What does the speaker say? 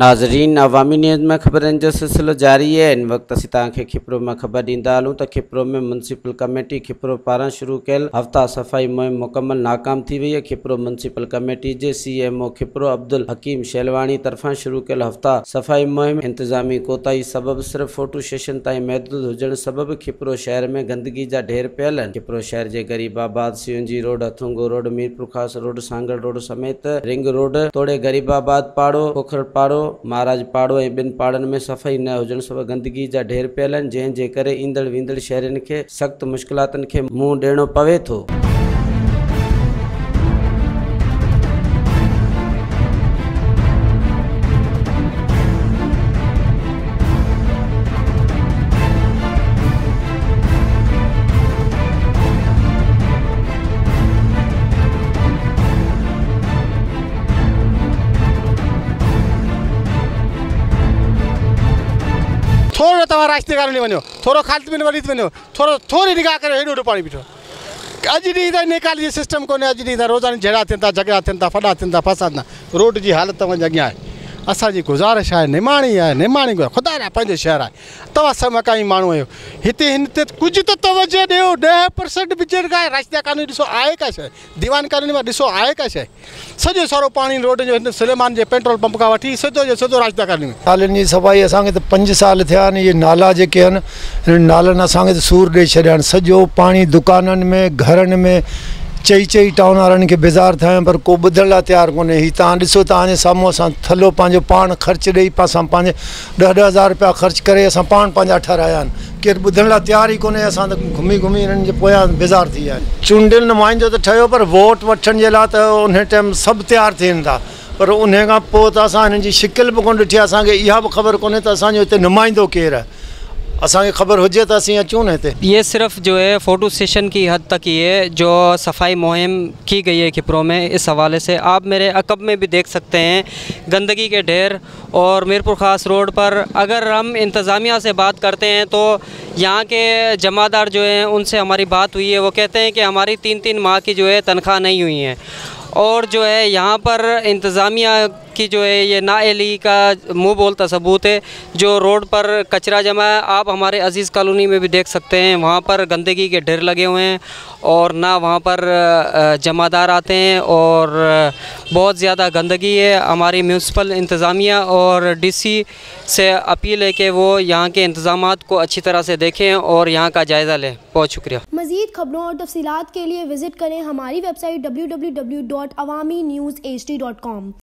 नाज़रीन, अवामी न्यूज़ में ख़बरनि जो सिलसिलो जारी है। इन वक्त असीं तव्हांखे खिपरो में ख़बर ॾींदा हलूं त खिपरो में म्यूनसिपल कमेटी खिपरो पारां शुरू कयल हफ़्ता सफ़ाई मुहिम मुकम्मल नाकाम थी वई है। खिपरो म्यूनसिपल कमेटी जे CMO खिपरो अब्दुल हकीम शेलवाणी तरफ़ां शुरू कयल हफ़्ता सफ़ाई मुहिम इंतज़ामी कोताही सबब सिर्फ़ फोटो सेशन ताईं महदूद हुजण सबब खिपरो शहर में गंदगी जा ढेर पियल आहिनि। खिपरो शहर जे Gharibabad, CNG road, Hathungo road, Mirpur Khas road, Sanghar road समेत रिंग रोड, तोड़े गरीबाबाद पाड़ो, पोखर पाड़ो, महाराज पाड़ो ऐं ॿिनि पाड़नि में सफ़ाई न हुजण सबबि गंदगी जा ढेर पियल आहिनि, जंहिं जे करे ईंदड़ वेंदड़ शहरियुनि खे सख़्त मुश्किलातुनि खे मुंहुं ॾियणो पवे थो। थोरो तव्हां रास्ते कान वञो, थोरो खालत में वरी वञो, थोरी निगाह करियो, हेॾो हेॾो पाणी बीठो। अॼु ॾींहुं त निकाली जो सिस्टम कोन्हे। अॼु ॾींहुं त रोज़ाना झड़ा थियनि था, झगड़ा थियनि था, फॾा थियनि था, फसाद था। रोड जी हालत तव्हांजे अॻियां आहे। असांजी गुज़ारिश आहे, निमाणी आहे, निमाणी ख़ुदा जा पंहिंजो शहर आहे। तव्हां सभु मकानी माण्हू आहियो, हिते हिन ते कुझु त तवजो ॾियो। 10% बि जॻह आहे। रास्ता कानून ॾिसो आहे का शइ, दीवान कानून में ॾिसो आहे का शइ। सॼो सारो पाणी रोड जो हिन सुलेमान जे पेट्रोल पंप खां वठी सिधो जो सिधो रास्ता कानून में। नालनि जी सफ़ाई असांखे त 5 साल थिया आहिनि। इहे नाला जेके आहिनि, हिन नालनि असांखे त सूर ॾेई छॾिया आहिनि। सॼो पाणी दुकाननि में, घरनि में चई टाउन वारनि खे बेज़ार थिया आहिनि, पर को ॿुधण लाइ तयारु कोन्हे। हीअ तव्हां ॾिसो, तव्हांजे साम्हूं असां थलो पंहिंजो पाण ख़र्चु ॾेई असां पंहिंजे 10-10 हज़ार रुपया ख़र्चु करे असां पाण पंहिंजा ठाराया आहिनि। केरु ॿुधण लाइ तयारु ई कोन्हे। असां त घुमी घुमी हिननि जे पोयां बेज़ार थी विया आहिनि। चूंडियल नुमाइंदो त ठहियो, पर वोट वठण जे लाइ त उन टाइम सभु तयारु थियनि था, पर उन खां पोइ त असां हिननि जी शिकिल बि कोन ॾिठी आहे। असांखे इहा बि ख़बर कोन्हे त असांजो हिते नुमाइंदो केरु आहे। असांखे ख़बर हुजे त असीं अचूं न हिते। ये सिर्फ जो है फ़ोटो सेशन की हद तक ही है जो सफाई मुहिम की गई है खिपरो में। इस हवाले से आप मेरे अकब में भी देख सकते हैं गंदगी के ढेर। और मीरपुर ख़ास रोड पर अगर हम इंतज़ामिया से बात करते हैं तो यहाँ के जमादार जो हैं उनसे हमारी बात हुई है। वो कहते हैं कि हमारी 3-3 माह की जो है तनख्वाह नहीं हुई है। और जो है यहाँ पर इंतज़ामिया की जो है ये नाअहली का मुँह बोलता सबूत है। जो रोड पर कचरा जमा है, आप हमारे अजीज़ कॉलोनी में भी देख सकते हैं, वहाँ पर गंदगी के ढेर लगे हुए हैं और ना वहाँ पर जमादार आते हैं और बहुत ज़्यादा गंदगी है। हमारी म्यूनसिपल इंतज़ामिया और DC से अपील है कि वो यहाँ के इंतज़ामात को अच्छी तरह से देखें और यहाँ का जायज़ा लें। बहुत शुक्रिया। मज़ीद खबरों और तफसीलात के लिए विज़िट करें हमारी वेबसाइट www.awamiNewsHD.com।